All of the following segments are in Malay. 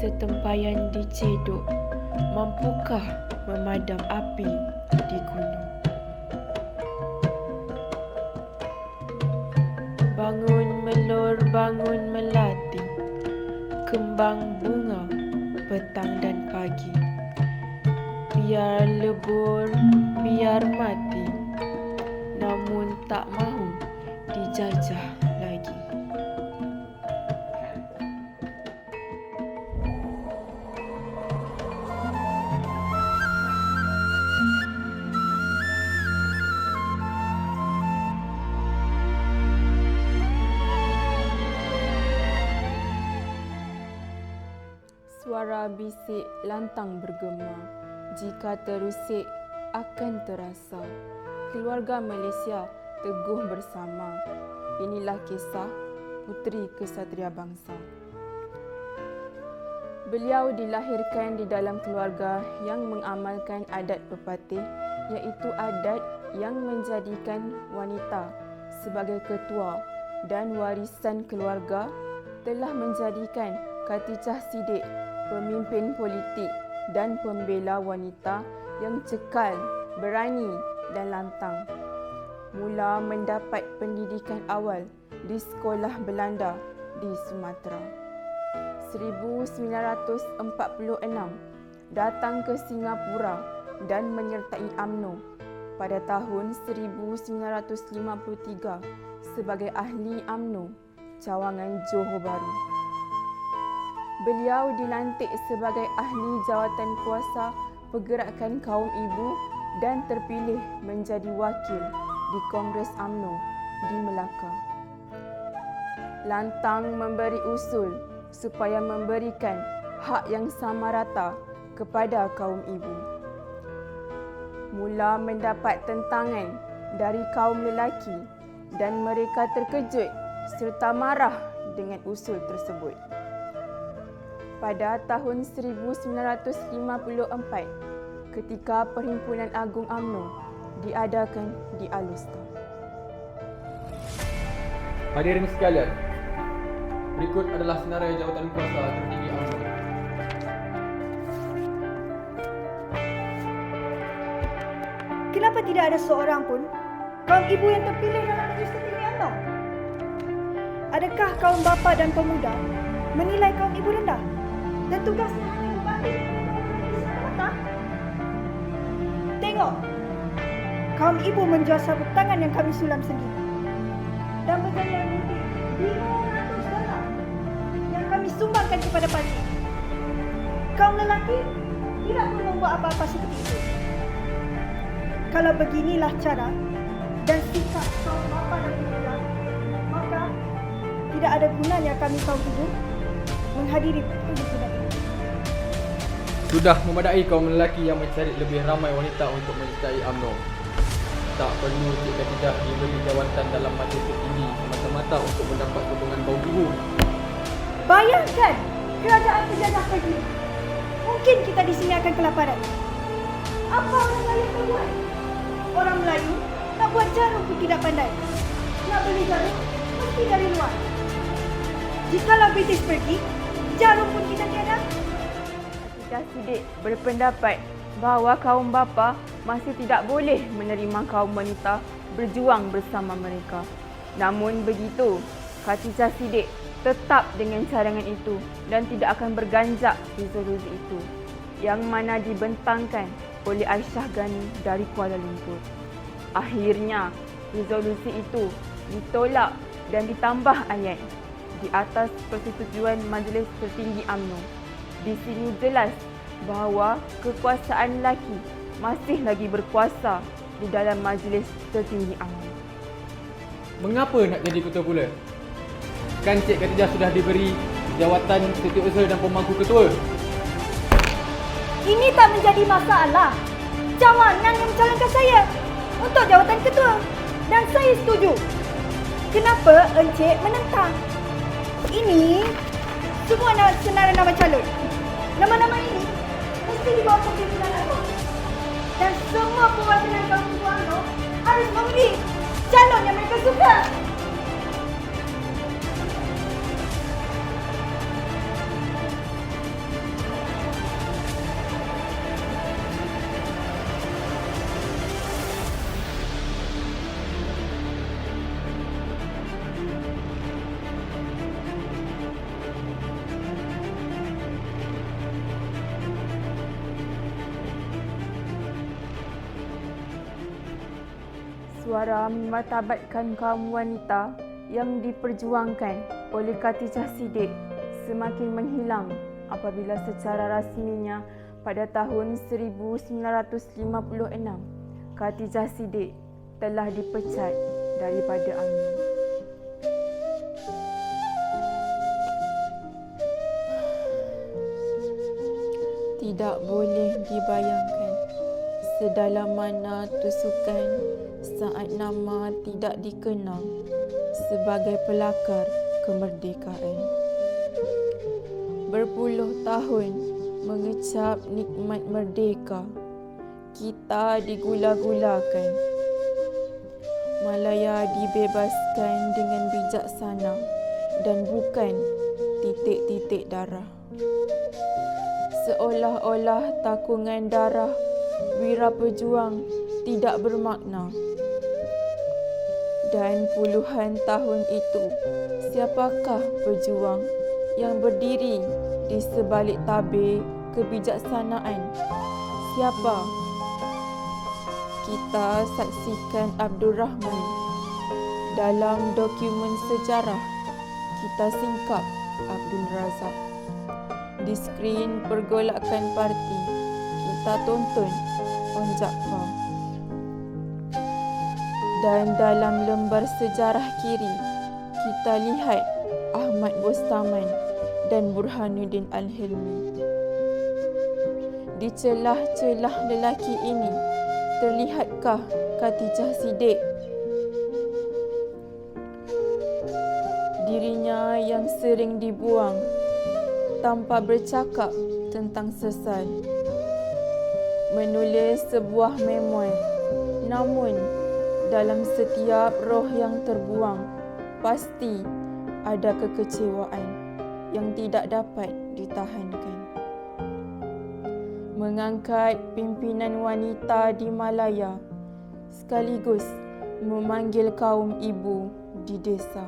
setempayan dicedok, mampukah memadam api di gunung? Bangun melor, bangun melati, kembang bunga petang dan pagi. Biar lebur, biar mati, namun tak mahu dijajah lagi. Suara bisik lantang bergema, jika terusik akan terasa. Keluarga Malaysia teguh bersama. Inilah kisah Puteri Kesatria Bangsa. Beliau dilahirkan di dalam keluarga yang mengamalkan adat pepatih, iaitu adat yang menjadikan wanita sebagai ketua, dan warisan keluarga telah menjadikan Khatijah Siddiq pemimpin politik dan pembela wanita yang cekal, berani dan lantang. Mula mendapat pendidikan awal di sekolah Belanda di Sumatera. 1946 datang ke Singapura dan menyertai UMNO. Pada tahun 1953 sebagai ahli UMNO cawangan Johor Bahru. Beliau dilantik sebagai ahli jawatan kuasa pergerakan kaum ibu dan terpilih menjadi wakil di Kongres UMNO di Melaka. Lantang memberi usul supaya memberikan hak yang sama rata kepada kaum ibu. Mula mendapat tentangan dari kaum lelaki dan mereka terkejut serta marah dengan usul tersebut. Pada tahun 1954, ketika Perhimpunan Agung UMNO diadakan di Alustar. Hadirin sekalian, berikut adalah senarai jawatan kuasa tertinggi UMNO. Kenapa tidak ada seorang pun kaum ibu yang terpilih dalam majlis tertinggi UMNO? Adakah kaum bapa dan pemuda menilai kaum ibu rendah dan tugasnya hanya membantu semata? Tengok, kaum ibu menjual sabuk tangan yang kami sulam sendiri dan berjaya lebih $500 yang kami sumbangkan kepada parti. Kaum lelaki tidak perlu membuat apa-apa seperti itu. Kalau beginilah cara dan sikap kaum bapa dan pemuda, maka tidak ada gunanya kami kaum ibu menghadiri perhimpunan ini. Sudah memadai kaum lelaki yang mencari lebih ramai wanita untuk menyertai UMNO. Tak perlu jika tidak diberi jawatan dalam majlis tertinggi semata-mata untuk mendapat sokongan kaum ibu. Bayangkan kerajaan penjajah pergi. Mungkin kita di sini akan kelaparan. Apa orang Melayu akan buat? Orang Melayu nak buat jarum pun tidak pandai. Nak beli jarum mesti dari luar. Jikalau British pergi, jarum pun kita tiada. Khatijah Siddiq berpendapat bahawa kaum bapa masih tidak boleh menerima kaum wanita berjuang bersama mereka. Namun begitu, Khatijah Siddiq tetap dengan cadangan itu dan tidak akan berganjak resolusi itu, yang mana dibentangkan oleh Aisyah Ghani dari Kuala Lumpur. Akhirnya, resolusi itu ditolak dan ditambah ayat di atas persetujuan Majlis Tertinggi UMNO. Di sini jelas bahawa kekuasaan lelaki masih lagi berkuasa di dalam Majlis Tertinggi UMNO. Mengapa nak jadi ketua pula? Kan Cik Khatijah sudah diberi jawatan setiausaha dan pemangku ketua. Ini tak menjadi masalah. Cawangan yang mencalonkan saya untuk jawatan ketua dan saya setuju. Kenapa Encik menentang? Ini semua senarai nama calon. Nama-nama ini mesti dibawa ke pimpinan UMNO. Dan semua perwakilan kaum ibu UMNO harus memilih calon yang mereka suka. Suara memartabatkan kaum wanita yang diperjuangkan oleh Khatijah Siddiq semakin menghilang apabila secara rasminya pada tahun 1956 Khatijah Siddiq telah dipecat daripada UMNO. Tidak boleh dibayangkan sedalam mana tusukan saat nama tidak dikenang sebagai pelakar kemerdekaan. Berpuluh tahun mengecap nikmat merdeka, kita digula-gulakan. Malaya dibebaskan dengan bijaksana dan bukan titik-titik darah. Seolah-olah takungan darah wira pejuang tidak bermakna. Dan puluhan tahun itu, siapakah pejuang yang berdiri di sebalik tabir kebijaksanaan? Siapa? Kita saksikan Abdul Rahman. Dalam dokumen sejarah, kita singkap Abdul Razak. Di skrin pergolakan parti, kita tonton On Jaafar. Dan dalam lembar sejarah kiri, kita lihat Ahmad Bostaman dan Burhanuddin Al-Hilmi. Di celah-celah lelaki ini, terlihatkah Khatijah Siddiq? Dirinya yang sering dibuang tanpa bercakap tentang sesal. Menulis sebuah memoir, namun dalam setiap roh yang terbuang, pasti ada kekecewaan yang tidak dapat ditahankan. Mengangkat pimpinan wanita di Malaya, sekaligus memanggil kaum ibu di desa.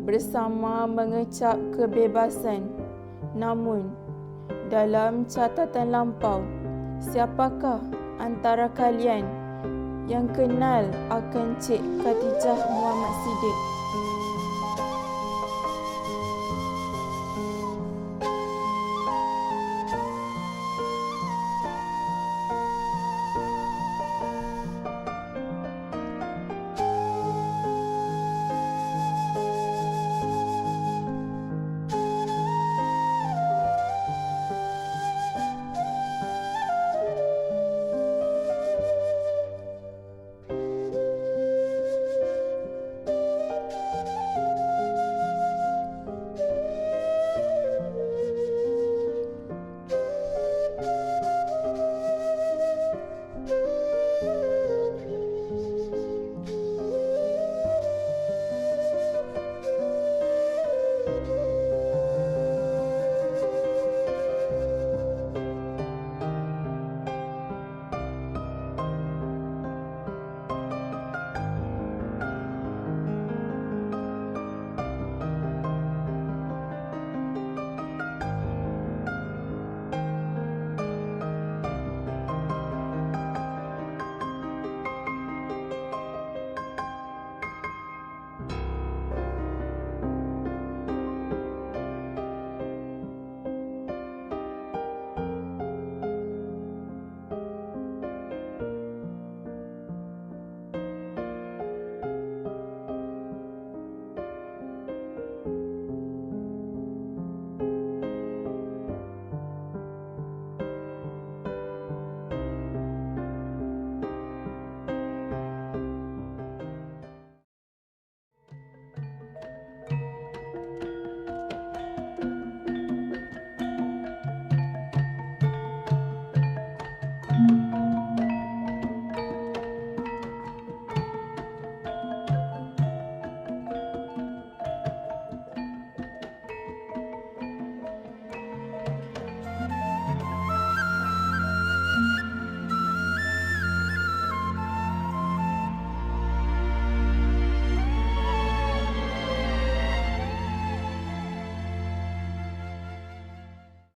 Bersama mengecap kebebasan, namun dalam catatan lampau, siapakah antara kalian yang kenal akan Cik Khatijah Muhammad Siddiq?